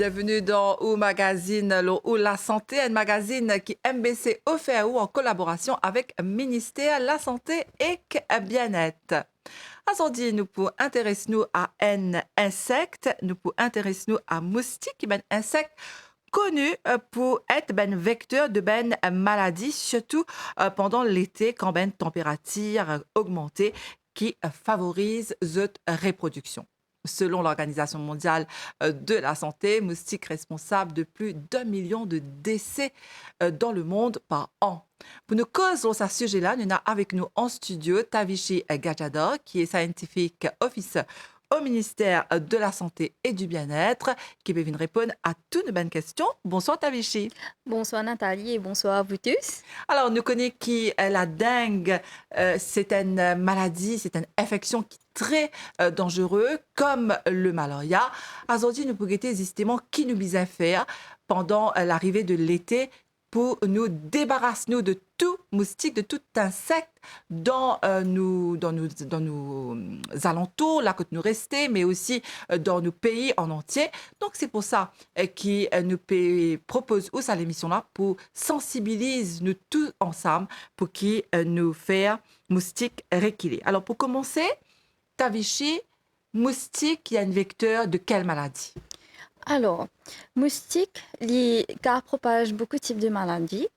bienvenue dans O Magazine, ou la santé, un magazine qui MBC offert ou en collaboration avec Ministère de la Santé et Bien-être. Aujourd'hui, nous pouvons intéresser nous à un insecte, nous pouvons intéresser nous à moustique, un insecte connu pour être ben vecteur de ben maladie, surtout pendant l'été quand ben température augmentée qui favorise cette reproduction. Selon l'Organisation mondiale de la santé, moustique responsable de plus d'1 million de décès dans le monde par an. Pour nous causer sur ce sujet-là, nous avons avec nous en studio Tavishy Gadjador, qui est scientific officer au ministère de la Santé et du Bien-être, qui peut venir répondre à toutes nos bonnes questions. Bonsoir Tavishy. Bonsoir Nathalie et bonsoir à vous tous. Alors, nous connaissons qui la dengue, c'est une maladie, c'est une infection qui est très dangereuse, comme le malaria. Aujourd'hui, nous pourrions justement qui nous bisait faire pendant l'arrivée de l'été pour nous débarrasser nous de tout moustique, de tout insecte dans nos alentours, là que nous restons, mais aussi dans nos pays en entier. Donc c'est pour ça qu'il nous propose aussi à l'émission-là pour sensibiliser nous tous ensemble pour qui nous faire moustique réquilé. Alors pour commencer, Tavishy, moustique, il y a un vecteur de quelle maladie? Alors, moustique, les cas propagent beaucoup de types de maladies.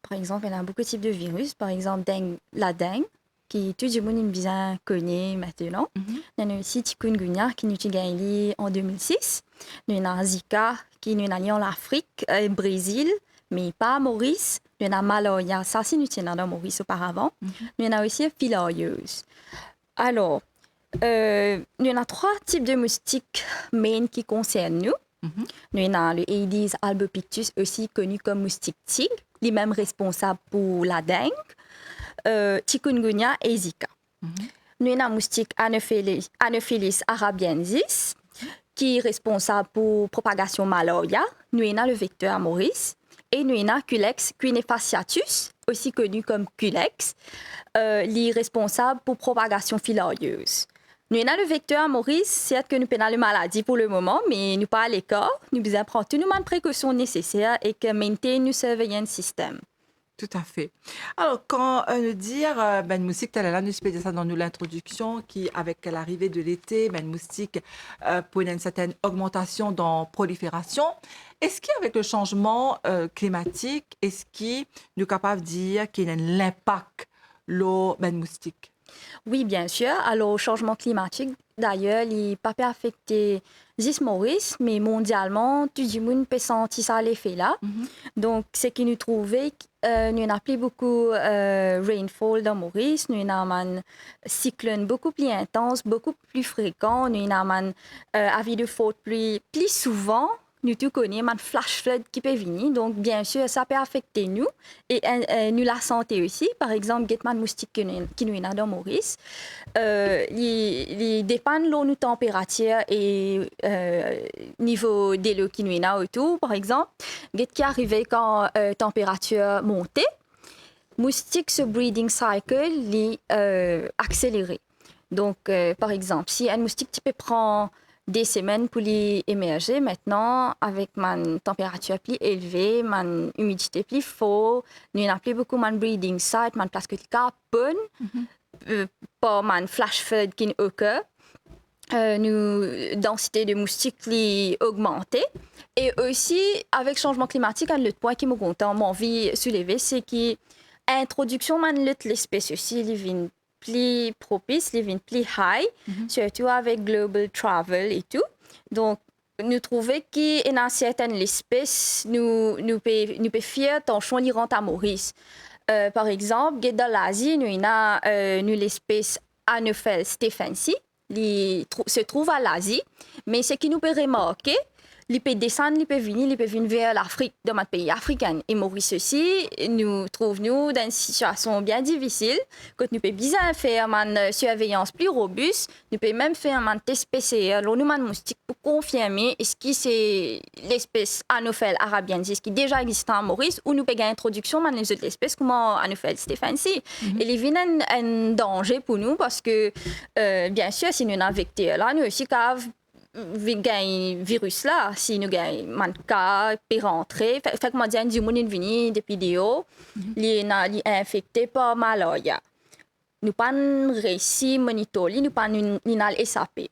Par exemple, il y a beaucoup de types de virus. Par exemple, la dengue, qui tout le monde bien connaît maintenant. Il y a aussi chikungunya, qui nous a gagné en 2006. Il y a Zika, qui nous a gagné en Afrique, au Brésil, mais pas à Maurice. Il y a malaria, ça c'est nous dans Maurice auparavant. Il y a aussi filariose. Alors, il y a 3 types de moustiques main qui concernent nous. Nous avons le Aedes albopictus, aussi connu comme moustique tigre, les mêmes responsables pour la dengue, chikungunya et Zika. Nous avons le moustique Anopheles arabiensis, qui est responsable pour la propagation malaria. Nous avons le vecteur Maurice. Et nous avons Culex quinefasciatus, aussi connu comme Culex, qui est responsable pour la propagation filarieuse. Nous avons le vecteur Maurice, c'est que nous avons la maladie pour le moment, mais nous pas à l'écart. Nous devons prendre toutes les précautions nécessaires et que maintenir nous surveiller le système. Tout à fait. Alors, quand nous dire, ben moustique, tu as nous expliqué ça dans l'introduction, qui avec l'arrivée de l'été, ben moustique pour une certaine augmentation dans prolifération. Est-ce qu'avec le changement climatique, est-ce qu'il nous est capable de dire qu'il y a un impact le ben moustique? Oui, bien sûr. Alors, le changement climatique, d'ailleurs, il n'a pas affecté juste Maurice, mais mondialement, tout le monde peut sentir ça l'effet là. Donc, ce qui nous trouvait, nous n'avons plus beaucoup rainfall dans Maurice, nous avons un cyclone beaucoup plus intense, beaucoup plus fréquent, nous avons un avis de faute plus souvent. Nous tous connaissons un flash flood qui peut venir. Donc, bien sûr, ça peut affecter nous et nous la santé aussi. Par exemple, Getman moustique qui nous est dans Maurice. Il dépend de nos températures et niveau de l'eau qui nous est autour. Par exemple, Get qui arrivait quand la température montait. Moustique, ce breeding cycle, est accéléré. Donc, par exemple, si un moustique qui peut prendre des semaines pour les émerger. Maintenant, avec ma température plus élevée, ma humidité plus forte, nous n'avons plus beaucoup de breeding site, ma place que le carbone, pour ma flash flood qui occur. Nous densité de moustiques qui augmentée. Et aussi, avec le changement climatique, un autre point qui me content, mon envie soulever, c'est que l'introduction de l'espèce aussi, plus propice, les vins plus high, surtout avec global travel et tout. Donc, nous trouvons qu'il y a certaines espèces, nous pouvons faire attention à rentre à Maurice. Par exemple, dans l'Asie, nous avons l'espèce Anopheles stephensi, qui se trouve à l'Asie. Mais ce qui nous peut remarquer, il peut descendre, il peut venir vers l'Afrique, dans notre pays africain. Et Maurice aussi, nous trouvons dans une situation bien difficile. Quand nous pouvons bien faire une surveillance plus robuste, nous pouvons même faire un test PCR, alors nous avons moustique pour confirmer est-ce que c'est l'espèce Anopheles arabiensis qui déjà existe en Maurice ou nous pouvons une introduction dans les autres espèces comme Anopheles stephensi. Et il y a un danger pour nous parce que, bien sûr, si nous avons un vecteur là, nous aussi avons un virus là, si nous avons un cas, peut rentrer. Fait que moi, j'ai du monde est venu des vidéos, il est infecté par malaria. Nous pas réussi à monitorer, nous pas nous SAP.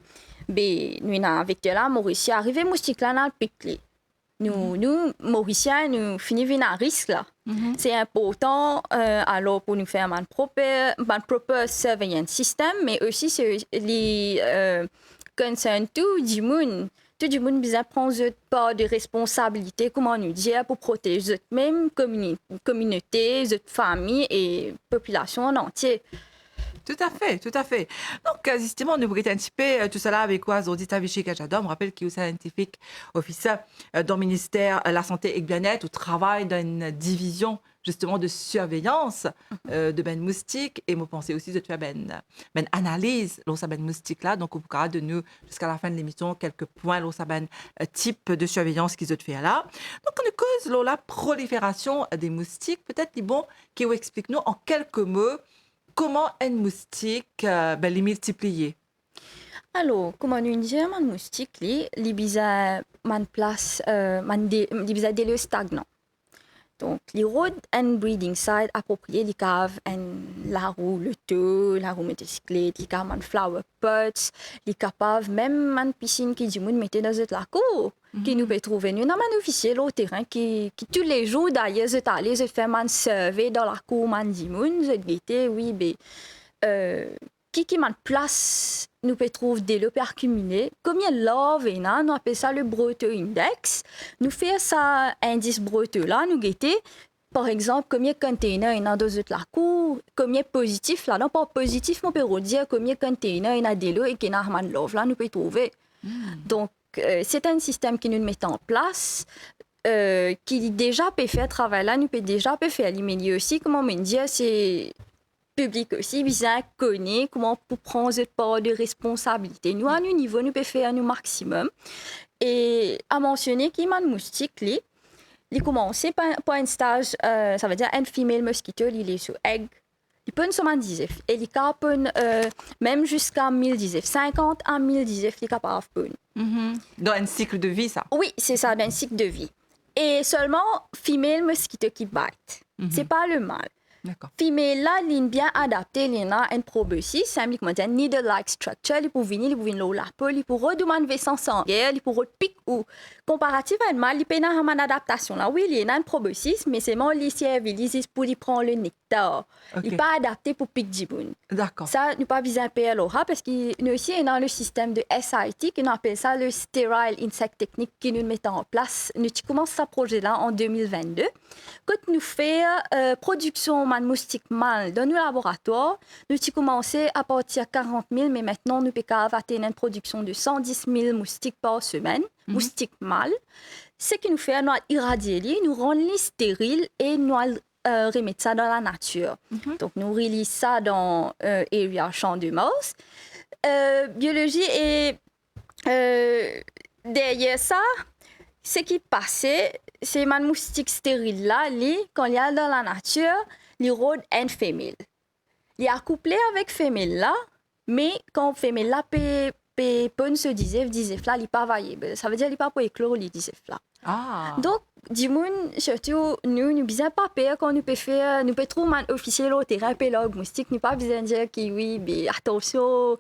Mais nous avons vecteur là, Mauritius arrivé, moustique là, dans le pic. Nous, Mauriciens, nous finissons à risque là. C'est important alors pour nous faire un proper surveillance system, mais aussi c'est les concern tout du monde. Tout le monde besoin prendre part de responsabilité, comment nous dire, pour protéger même communauté, famille et population en entier. Tout à fait, tout à fait. Donc, justement, nous pourrions anticiper tout cela avec quoi Zodita Vichy Kajadom. Je rappelle qu'il est scientifique officier dans le ministère de la Santé et du Bien-être, au travail dans une division justement de surveillance de ben moustique. Et moi, pensais aussi de faire ben analyse de ben moustique là. Donc, au cas de nous, jusqu'à la fin de l'émission, quelques points de ben type de surveillance qu'ils ont fait là. Donc, on cause la prolifération des moustiques. Peut-être, bon, qui vous explique nous en quelques mots comment un moustique les multiplier. Alors, comment nous disons, un moustique, il bisa man place, il bisa des lieux stagnants. Donc, les road and breeding site appropriés, les caves, la roue, le taux, la roue motocyclette, les caves, man flower pots, les capables, même man piscine qui du monde mettait dans la cour, qui nous peut trouver. Nous avons un officier au terrain qui tous les jours d'ailleurs, je allé, je fais man survey dans la cour, man du monde, je guettais, oui, mais qui man place nous peut trouver des lots accumulés. Combien l'or venant, nous appelle ça le Broteux Index. Nous fait ça indice Broteux là, nous guetter. Par exemple, combien de containers il y a dans la cour, combien positif là, non pas positif, mais on peut dire combien de containers il y a des lots et qu'il y a un love là, nous peut trouver. Donc, c'est un système qui nous met en place. Qui déjà peut faire travail là, nous peut déjà peut faire l'immédiat aussi. Comment me dire, c'est public aussi, bien connaît comment pour prendre cette part de responsabilité. Nous, à nos niveau, nous pouvons faire un maximum. Et à mentionner qu'il y a un moustique, il commence par un stage, ça veut dire un femelle mosquito, il est sur egg. Il peut nous 10 et il peut même jusqu'à 1010, 50 à 1010, il est capable de. Dans un cycle de vie, ça? Oui, c'est ça, dans un cycle de vie. Et seulement femelle mosquito qui bite. C'est pas le mâle. Femelle là, il est bien adapté, il a un proboscis, c'est un needle-like structure, il peut venir la peau, il peut redemander sans sanguin, il peut repiquer ou comparatif à un mâle, il peut avoir une adaptation là. Oui, il a un proboscis, mais c'est mon lycée pour lui prendre le nectar. Il n'est pas adapté pour piquer du bon. D'accord. Ça, nous pas besoin de payer l'aura parce qu'il nous aussi dans le système de SIT, qu'on appelle ça le Sterile Insect Technique qui nous met en place. Nous commençons ce projet là en 2022. Quand nous faisons production de moustiques mâles dans nos laboratoires, nous avons commencé à partir de 40 000, mais maintenant nous pouvons atteindre une production de 110 000 moustiques par semaine, moustiques mâles. Ce qui nous fait, nous irradier, nous rendre les stériles et nous remettre ça dans la nature. Donc nous relisons ça dans Area Champ de Mars. Biologie et derrière ça, ce qui passait, c'est un moustique stérile là, quand il y a dans la nature, il rôde une femelle. Il est accouplé avec femelle là, mais quand femelle là peut se dire là, il pas vaillé. Ça veut dire qu'il pas pour éclore les disef là. Donc du monde surtout nous besoin pas peur quand nous peut faire, nous peut trouver un officier au terrain pélogue moustique, nous pas besoin dire que oui, mais attention,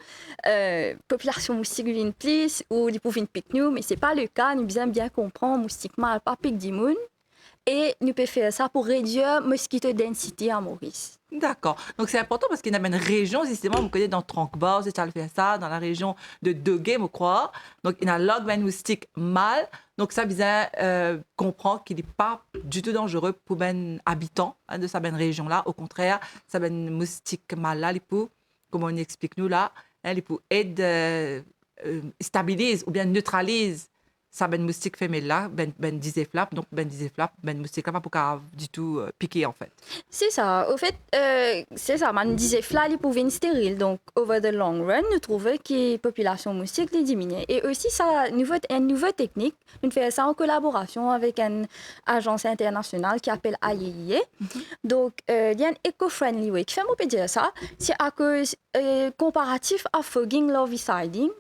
population moustique vient plus ou ils peuvent piquer nous, mais c'est pas le cas. Nous besoin bien comprendre moustique mal pas pique du monde. Et nous pouvons faire ça pour réduire mosquito density à Maurice. D'accord. Donc c'est important parce qu'il y a une région, justement, vous connaissez dans Tranquebar, c'est ça le fait ça, dans la région de Dogué, je crois. Donc il y a un log moustique mâle. Donc ça besoin comprendre qu'il n'est pas du tout dangereux pour les habitants de cette région-là. Au contraire, ça moustique mâle là, il peut, comme on explique nous là, il peut aider, stabilise ou bien neutralise ça moustique femelle là, diseflap, donc diseflap, moustique là pas pour du tout piquer en fait. C'est ça. Au fait, c'est ça. Diseflap, il pouvait être stérile. Donc, over the long run, nous trouvons que la population moustique est diminuée. Et aussi, ça, une nouvelle technique. Nous faisons ça en collaboration avec une agence internationale qui s'appelle IAEA. Donc, il y a un eco-friendly way. Qui fait, on peut dire ça, c'est à cause comparatif à fogging, larviciding.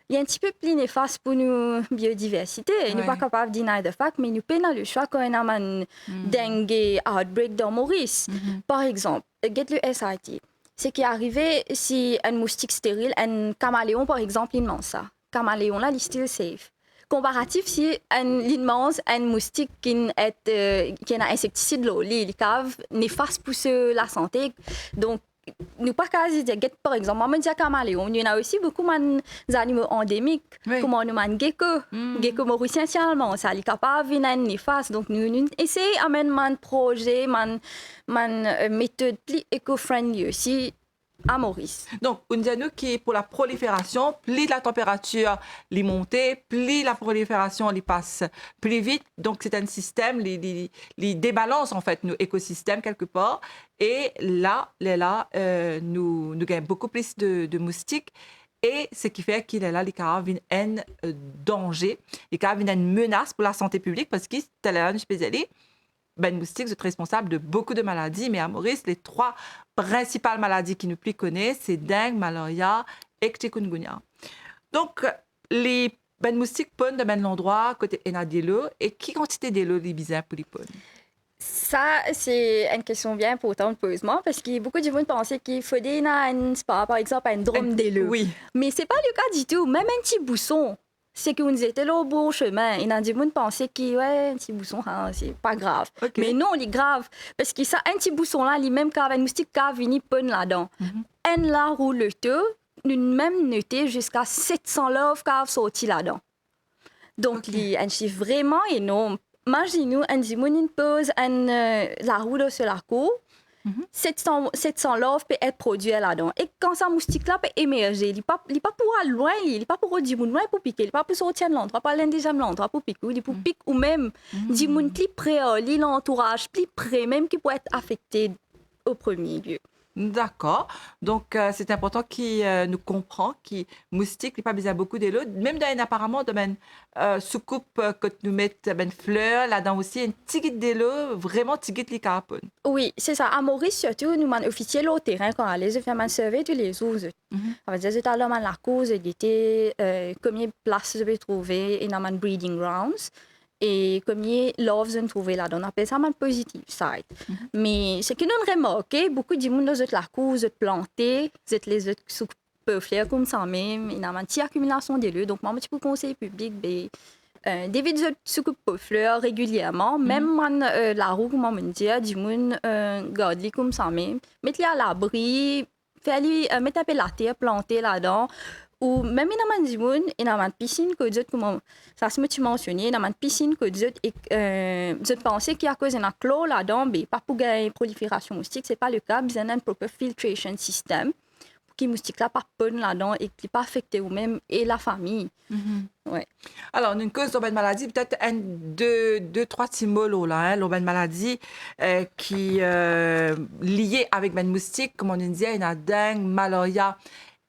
il est un petit peu plus néfaste pour nos biodiversité. Nous pas capable de deny the fact, mais nous peinons le choix quand on a un dengue outbreak dans Maurice. Par exemple, get le SIT. C'est qui est arrivé si un moustique stérile, un caméléon par exemple, il mange ça. Caméléon là, il est still safe. Comparatif si il mange un moustique qui a un insecticide là, il est néfaste pour la santé. Donc nous pas quasi dire par exemple moi me dis caméléon, il y en a aussi beaucoup d'animaux endémiques comme on man gecko mauricien finalement ça est capable de venir néfaste. Donc nous essayons amener un projet man méthode plus éco-friendly aussi à Maurice. Donc, on dit à nous que pour la prolifération, plus la température est montée, plus la prolifération passe plus vite. Donc, c'est un système, les débalance en fait nos écosystèmes quelque part. Et là, nous gagnons beaucoup plus de moustiques. Et ce qui fait qu'il est là, les cas viennent un danger, les cas viennent une menace pour la santé publique parce que c'est là une spécialité. Ben, moustique est responsable de beaucoup de maladies, mais à Maurice, les 3 principales maladies qui nous plus connaissent, c'est dengue, malaria et chikungunya. Donc, les moustiques ponnent de l'endroit côté enadilo et qui quantité d'élo les bizarres pour les ponnent? Ça, c'est une question bien importante pour moi parce que beaucoup de gens pensent qu'il faut un spa, par exemple, un drôme d'élo. Oui. Mais ce n'est pas le cas du tout. Même un petit bousson. C'est qu'on était là au bon chemin. Il y a des gens qui pensaient que un petit bousson, c'est pas grave. Okay. Mais non, il est grave. Parce que ça, un petit bousson-là, il même quand un moustique qui a venu pone là-dedans. Un là roule le taux, nous même noté jusqu'à 700 loves qui a sorti là-dedans. Donc, il y a un chiffre vraiment énorme. Imaginez-nous, un dimanche pose la roue sur la cour. 700 loves peut être produit là-dedans. Et quand ça moustique-là peut émerger, il n'est pas pour aller loin, il n'est pas pour dire loin pour piquer, il n'est pas pour sortir de l'endroit, pas l'un l'endroit pour piquer, il est pour piquer ou même dire plus près, l'entourage plus près, même qui peut être affecté au premier lieu. D'accord. Donc, c'est important qu'il nous comprend que moustique n'est pas besoin beaucoup de l'eau. Même dans apparemment, dans soucoupe que nous mettons fleurs, là-dedans aussi, un petit guide de l'eau, vraiment petit guide les carapons. Oui, c'est ça. À Maurice, surtout, nous avons officiel au terrain quand on allait faire un survey tous les jours. On va dire, c'est à la cause, il était combien de places je vais trouver, et dans un breeding grounds. Et combien loves on trouvé là, on appelle ça un positive side. Mais ce que nous remarquons, beaucoup de gens dans la cour, ils plantés, les autres sous fleurs comme ça même, il y a une petite accumulation de lieux. Donc moi, je peux conseiller public, des vidéos sous fleurs régulièrement, même la roue, comme on me dit, du monde garde comme ça même, mettre-les à l'abri, mettre un peu la terre, planter là-dedans. Ou même il y a une piscine que d'autres, comme ça se tu mentionné, il y a une piscine que d'autres pensaient qu'il y a cause d'un clos là-dedans, mais pas pour gagner prolifération moustique, c'est pas le cas, ils ont un proper filtration system pour que les moustiques là pas ponnent là-dedans et qu'ils pas affecter eux-mêmes et la famille. Ouais. Alors, une cause de maladie, peut-être deux, trois symboles là, une maladie qui liée avec une moustique, comme on dit, il y a dengue, malaria.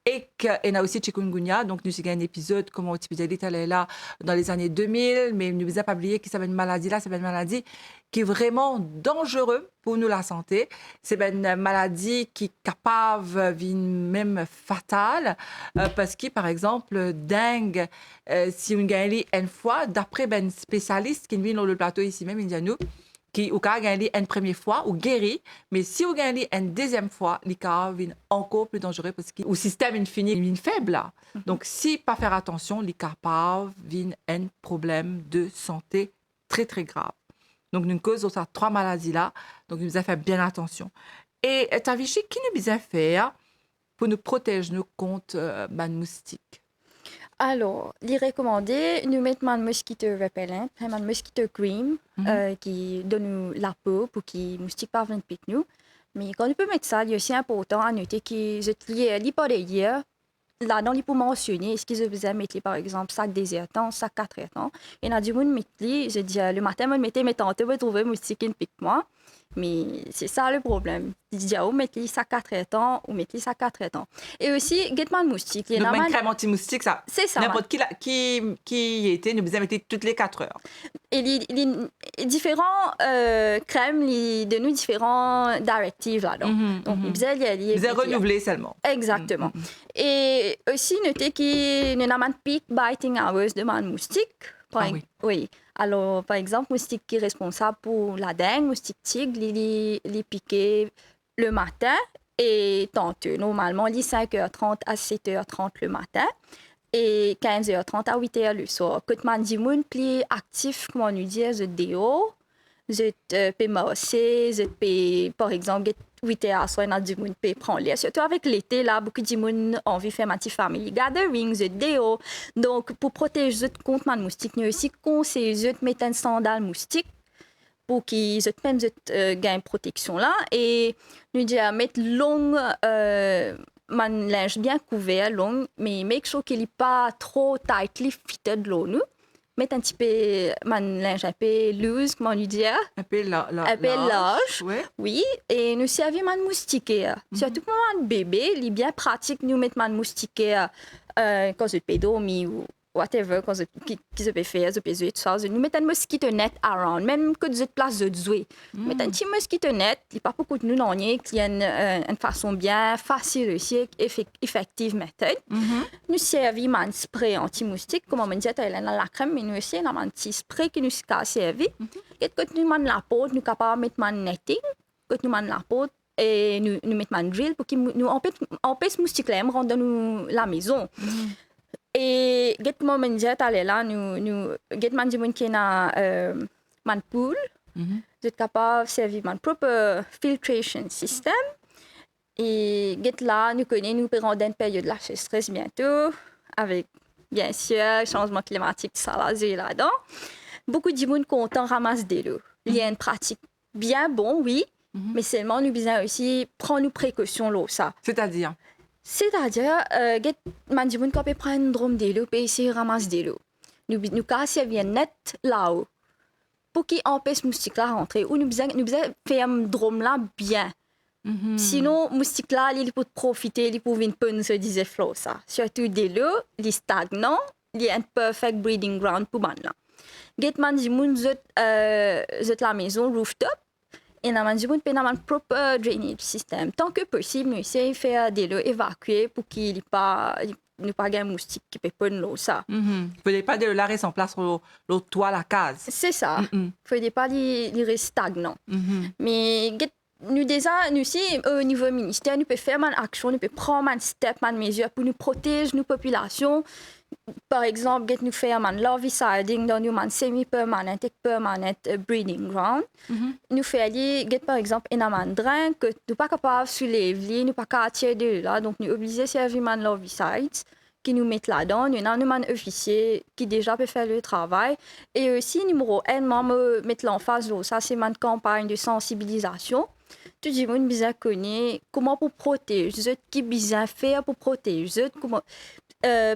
Et il y a aussi chikungunya. Donc, nous avons un épisode, comme on dit, là, dans les années 2000, mais nous n'avons pas oublié que c'est une maladie là, c'est une maladie qui est vraiment dangereuse pour nous, la santé. C'est une maladie qui est capable de même fatale, parce que, par exemple, dengue, si on gagne une fois, d'après un spécialiste qui vient sur le plateau ici même, il dit à nous, qui ou a gagné une première fois ou guéri, mais si vous gagnez une deuxième fois, les cas viennent encore plus dangereux parce que le système infini est faible là. Donc si pas faire attention, les cas peuvent venir un problème de santé très très grave. Donc une cause de ces 3 maladies là, donc nous avons fait bien attention. Et tu as vu qui nous besoin faire pour nous protéger nous contre les moustiques? Alors, les recommandés, nous mettons un mosquito repellent, un mosquito cream qui donne la peau pour que les moustiques ne viennent pas piquer nous. Mais quand on peut mettre ça, il est aussi important à noter que les pas là-dedans, il faut mentionner, est-ce qu'ils ont besoin de mettre, par exemple, sac désertant, sac 4 ans. Et dans du monde, je dis, le matin, je mettais mes tantes pour trouver un moustique qui ne pique moi. Mais c'est ça le problème. Je dis, mettez les sac 4 ans ou mettez les sac 4 ans. Et aussi, guettement de moustique. Donc, une crème anti-moustique, ça. C'est ça. N'importe qui était, nous besoin mettre toutes les 4 heures. Et les différents crèmes, les donner différents directives là-dedans. Donc, ils Vous renouveler seulement. Exactement. Et aussi, notez qu'il y a un peak biting hours de moustique. Oui. Alors, par exemple, moustique qui est responsable pour la dengue, moustique tigre, les piquer le matin et tantôt, normalement, les 5h30 à 7h30 le matin et 15h30 à 8h le soir. Quand man dit moun plus actif, comment nous dire, je déo, je peux marcher, je peux, par exemple, 8h à soir, du moun peut prendre l'air. Surtout avec l'été, là, beaucoup de moun ont envie de faire ma petite family gathering, je déo. Donc, pour protéger contre man moustique, nous aussi conseillons de mettre un sandal moustique pour qu'ils gagnent protection là. Et nous disons mettre long, man linge bien couvert, long, mais make sure qu'il n'est pas trop tightly fitted là, nous. Mettre un petit peu, man linge un peu loose, comment on dit? Un peu large. Ouais. Oui, et nous servons man moustiquaire. Surtout pour un bébé, il est bien pratique nous mettre man moustiquaire quand je peux dormir ou whatever, quand je peux faire, je peux jouer, tout ça. Nous mettons un mosquito net around, même que je place de jouer. Mettons un petit mosquito net, il n'y a pas beaucoup de nous dans qui a une façon bien facile aussi, effective méthode. Nous servons un spray anti-moustique, comme on dit, dans la crème, mais nous aussi, on a un petit spray qui nous a servi. Et quand nous mettons la peau, nous sommes capables de mettre un netting, quand nous mettons la peau, et nous mettons un drill pour qu'il nous empêche moustique là, rendre dans la maison. Et get moment dit aller là nous get man di moun qui na man pool vous êtes capable de servir man proper filtration system et get là nous rendre une période de la stress bientôt avec bien sûr changement climatique ça là-dedans beaucoup de moun content ramasse de l'eau il y a une pratique bien bon oui mais seulement nous besoin aussi prendre nos précautions là ça c'est-à-dire, get man di moun peut prendre un drum de l'eau et essayer de ramasser de l'eau. Nous casser bien net là-haut pour qu'il empêche moustique là rentrer ou nous besoin faire un drum là bien. Sinon moustique là il peut profiter, il peut venir pun se disait flow ça. Surtout de l'eau, il stagnant, il est un perfect breeding ground pour man là. Get man di moun zot la maison rooftop. Et nous avons un proper drainage system. Tant que possible, nous essayons de faire de l'eau évacuée pour qu'il n'y ait pas de moustiques qui peut prendre l'eau. Vous ne voulez pas de l'arrêt sans place sur le toit, la case. C'est ça. Il ne faut pas les rester stagnants. Mais nous déjà, nous aussi, au niveau ministère, nous pouvons faire une action, nous pouvons prendre un step, une mesure pour nous protéger nos populations. Par exemple, nous faire un larviciding dans un semi-permanent et permanent breeding ground. Nous faisons, par exemple, un drain que nous ne sommes pas capables de soulever, nous ne sommes pas capables de tirer de là. Donc, nous sommes obligés de servir un larvicide qui nous met là-dedans. Nous avons un officier qui déjà peut faire le travail. Et aussi, numéro 1, mettre l'emphase, ça c'est une campagne de sensibilisation. Tout le monde besoin connaître comment pour protéger, qui besoin faire pour protéger.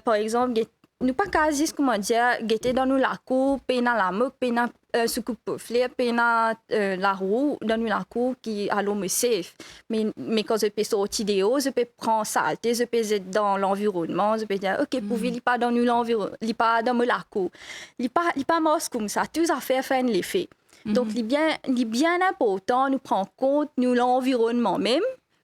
Par exemple, nous pas quasi comment dire, guetter dans nous la cour, payer dans la moque, payer dans ce coupe fleur, payer dans la roue, dans nous la cour qui à l'homme safe. Mais quand je peux sortir de haut, je peux prendre saleté, je peux être dans l'environnement, je peux dire OK, pour vivre il pas dans nous l'environnement, il pas dans la cour. Il pas mort comme ça, tout affaire fait un effet. Donc il est bien important nous prendre compte nous l'environnement même.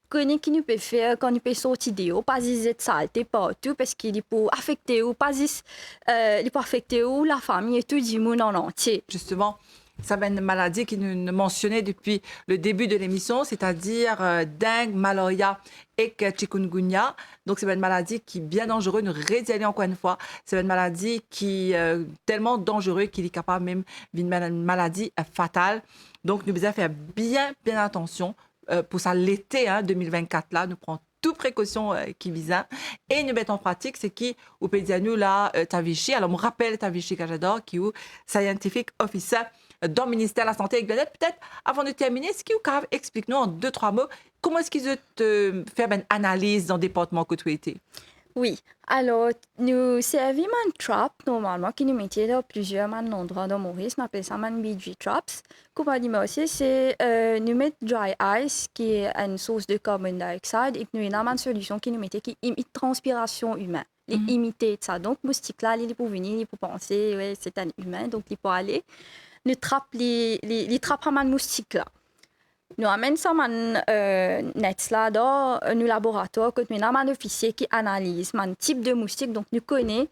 Connaître qui nous peut faire quand nous peut sortir de haut, pas de saleté partout parce qu'il peut affecter ou pas il peut affecter ou la famille et tout le monde en entier. Justement, ça va une maladie qui nous mentionnait depuis le début de l'émission, c'est-à-dire dengue, malaria et chikungunya. Donc, c'est une maladie qui est bien dangereuse. Nous réalisons encore une fois, c'est une maladie qui est tellement dangereuse qu'il est capable même d'une maladie fatale. Donc, nous devons faire bien attention. Pour ça, l'été 2024, là, nous prenons toutes précautions qui visent. Et nous mettons en pratique ce qui, au Pédianou, là, Tavichi. Alors, on me rappelle Tavichi Kajador, qui est scientific officer dans le ministère de la Santé et de Bien-être. Peut-être, avant de terminer, ce qui vous explique-nous en 2-3 mots, comment est-ce qu'ils ont fait une analyse dans le département que tu étais? Oui, alors nous servons un trap normalement qui nous mettait dans plusieurs endroits dans Maurice, on appelle ça un BG traps. Comme on dit aussi, c'est nous mettre dry ice qui est une source de carbone dioxyde et nous avons une solution qui nous mettait qui imite transpiration humaine. les imiter ça. Donc, moustique là, il est pour venir, il est pour penser, ouais, c'est un humain, donc il peut aller. Nous trappe les trappe à man moustique là. Nous amène ça man net là dans nos laboratoires, quand nous avons un officier qui analyse man type de moustique, donc nous connaît.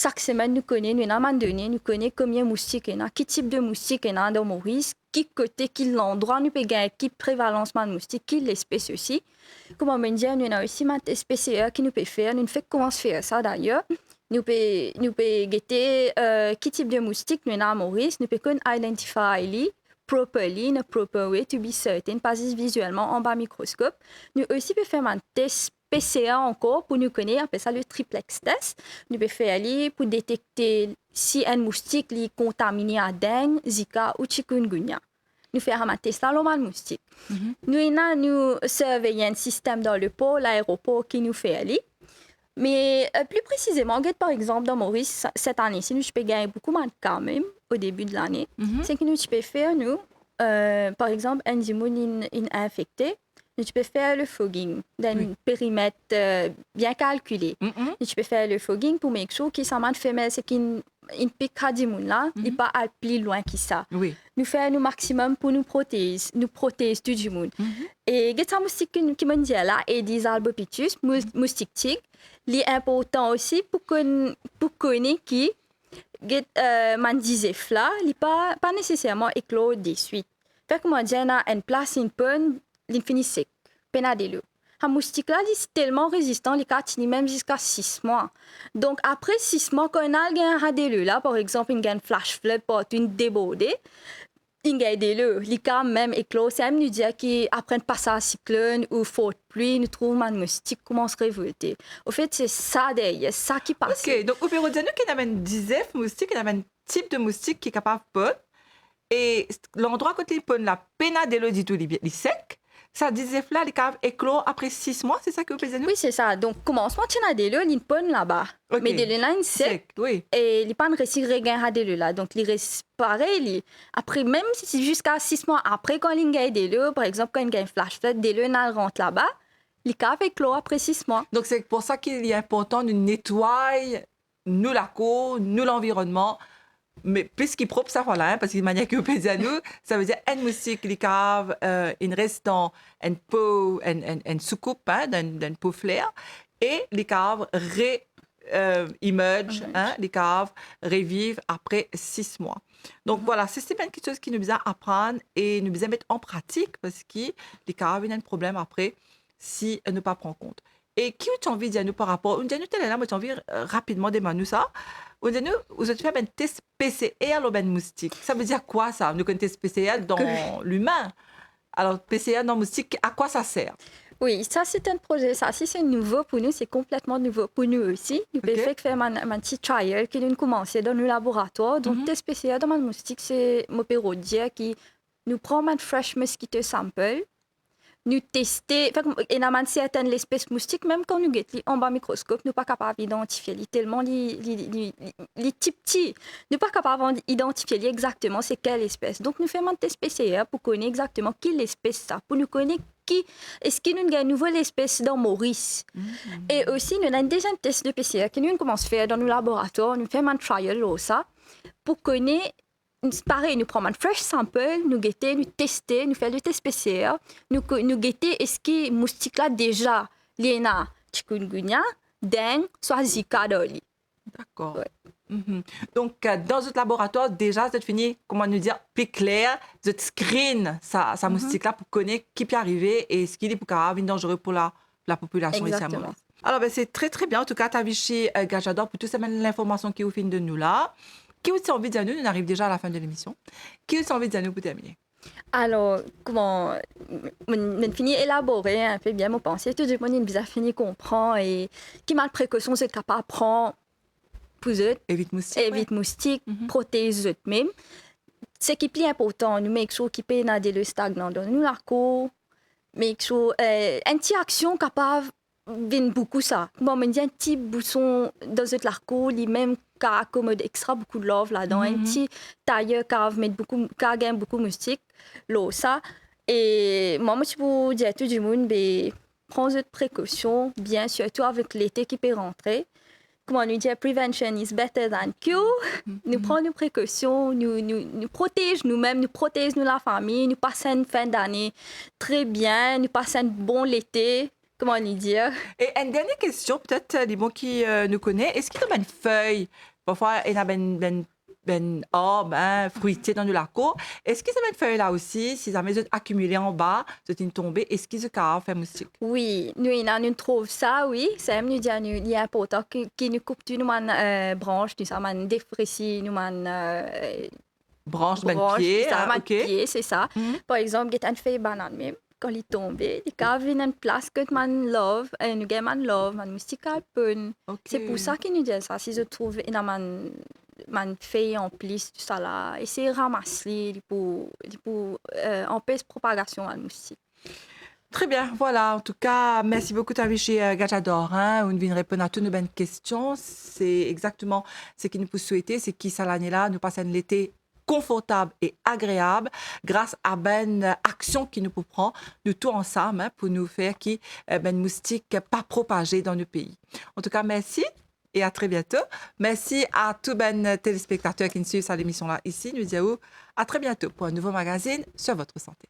Chaque semaine, nous connaissons, nous avons donné, nous connaissons combien de moustiques il y a, quel type de moustiques il y a dans Maurice, qui côté, quel endroit nous peut gagner, quelle prévalence de moustiques, quelle espèce aussi. Comme on dit, nous avons aussi une espèce qui nous peut faire, nous fait comment se faire ça d'ailleurs. Nous pouvons guetter quel type de moustiques nous avons à Maurice, nous pouvons identifier properly, in a proper way, to be certain, pas visuellement en bas microscope. Nous aussi pouvons faire un test PCA encore pour nous connaître, on appelle ça le triplex test. Nous pouvons faire aller pour détecter si un moustique est contaminé à dengue, Zika ou chikungunya. Nous faisons un test là, le moustique. Nous surveillons un système dans le port, l'aéroport qui nous fait aller. Mais plus précisément, par exemple, dans Maurice, cette année-ci, nous pouvons gagner beaucoup moins de cas même au début de l'année. C'est que nous pouvons faire, par exemple, un dimoun infecté. Tu peux faire le fogging d'un périmètre bien calculé. Tu peux faire le fogging pour make sure que ça m'a fait mais c'est qu'une pique à là, il pas aller plus loin que ça. Nous faisons le maximum pour nous protéger du dimoun. Et cette moustique qui me dit là est des Albopitus, moustique tigre. L'important aussi pour connaître qui man disait là, il pas nécessairement éclore de suite. Fait que moi j'ai une place une bonne l'infini sec, penadelo. Un moustique là, il est tellement résistant, il est même jusqu'à 6 mois. Donc après 6 mois, quand on a un radéleux là, par exemple, il y a un flash flood, une débordée, il y a des le, il a même éclos, c'est même nous dire qu'après un passage à cyclone ou forte pluie, nous trouvons un moustique commence à révolter. Au fait, c'est ça derrière, ça qui passe. Ok, donc au Pérou, nous qu'il y a un dizaine de moustiques, il y a un type de moustique qui est capable de pondre. Et l'endroit côté il pond la penadelo dit tout, il est sec. Ça disait là, les caves éclos après 6 mois, c'est ça que vous pouvez dire? Oui, c'est ça. Donc, commencement, tu as des il pond là-bas. Okay. Mais des là, il sec. Oui. Et il pas réussi à regain des là. Donc, il reste pareil. Après, même si c'est jusqu'à 6 mois après, quand il gagne des par exemple, quand il gagne flash flood, des il rentre là-bas, les caves éclos après 6 mois. Donc, c'est pour ça qu'il est important de nettoyer nous la cour, nous l'environnement. Mais puisqu'il propre ça, voilà, parce qu'il manière que vous pouvez dire nous, ça veut dire un moustique, les caves, il reste dans une peau, une soucoupe, d'une peau flair, et les caves émergent, les caves revivent après 6 mois. Donc voilà, c'est bien quelque chose qui nous a apprendre et nous a mettre en pratique parce que les caves, il y a un problème après si ne pas prendre compte. Et qui tu as envie de dire nous par rapport, on dit nous là, moi tu as envie rapidement de nous ça. On dit nous, vous avez fait un test PCR au moustique. Ça veut dire quoi ça? Nous connaissons test PCR dans l'humain. Alors PCR dans le moustique, à quoi ça sert? Oui, ça c'est un projet, ça si c'est nouveau pour nous, c'est complètement nouveau pour nous aussi. Nous pouvons faire un petit trial qui nous commencer dans nos laboratoires. Donc test PCR dans le moustique, c'est mon pérodie qui nous prend un fresh mosquito sample. Nous tester, et dans certaines espèces moustiques, même quand nous guettons en bas microscope, nous pas capable d'identifier tellement les petits. Nous pas capable d'identifier exactement c'est quelle espèce. Donc nous faisons un test PCR pour connaître exactement quelle espèce ça, pour nous connaître est-ce qu'il nous a une nouvelle espèce dans Maurice. Et aussi nous avons déjà un test de PCR que nous commençons à faire dans nos laboratoires, nous faisons un trial ça pour connaître. Pareil, nous prenons un fresh sample, nous guetter, nous tester, nous faire le test PCR, nous guetter est-ce que moustique là déjà, l'ena chikungunya, dengue, soit Zika d'oli. D'accord. Ouais. Donc dans notre laboratoire déjà, c'est fini, comment nous dire, plus clair, de screen sa moustique là pour connaître qui peut arriver et ce qui est pour grave, dangereux pour la population ici à Maurice. Alors c'est très très bien. En tout cas, tu as vu chez Gajador pour toute l'information qui est au fin de nous là. Qui vous envie de dire nous arrive déjà à la fin de l'émission. Qui vous envie de dire nous pour terminer? Alors, comment on finit élaborer un peu bien mon pensée, tout le monde bien fini comprend et qui mal précaution c'est capable prendre pour eux, évite moustique, protéger eux même. Ce qui est plus important, nous make sure qu'il peut nader le stagnant dans nous la cour, make sure interaction capable vient beaucoup ça. Bon, on dit un petit bouchon dans cette l'arco, il même qui accommode extra beaucoup de love là-dedans, un petit tailleur qui gagne beaucoup de moustiques, l'eau ça. Et moi, je peux dire à tout le monde, prends de précautions, bien surtout avec l'été qui peut rentrer. comment nous dire, prevention is better than cure. Nous prenons nos précautions, nous protégeons nous-mêmes, nous protégeons la famille, nous passons une fin d'année très bien, nous passons un bon l'été. Comment lui dire? Et une dernière question, peut-être les bons qui nous connaissent. Est-ce qu'il y a une feuille? Parfois, il y a une arbre, fruitier dans la cour. Est-ce que cette feuille-là aussi, si jamais vous accumulé en bas, c'est une tombée, est-ce qu'ils ont fait moustique? Oui, nous trouvons ça, oui. C'est nous dire il est important que nous coupe une branche, nous sommes défraissés, nous Branche, pied, ok. Pied, c'est ça. Par exemple, il y a une feuille banane même. Quand il est tombé, il y a une place que man love, nous gagne love, man moustique à peine. C'est pour ça qu'il nous dit ça. Si je trouve une feuille en plus, tout ça là, essayer de ramasser pour empêcher la propagation de moustique. Très bien, voilà. En tout cas, merci beaucoup d'avoir chez Gajador. On vient répondre à toutes nos bonnes questions. C'est exactement ce qu'il nous peut souhaiter, c'est qui, cette année-là, nous passons l'été confortable et agréable grâce à ben action qui nous prend de tout ensemble pour nous faire qui ben moustique pas propagé dans le pays. En tout cas, merci et à très bientôt. Merci à tous ben téléspectateurs qui nous suivent sur l'émission là ici. Nous disons à très bientôt pour un nouveau magazine sur votre santé.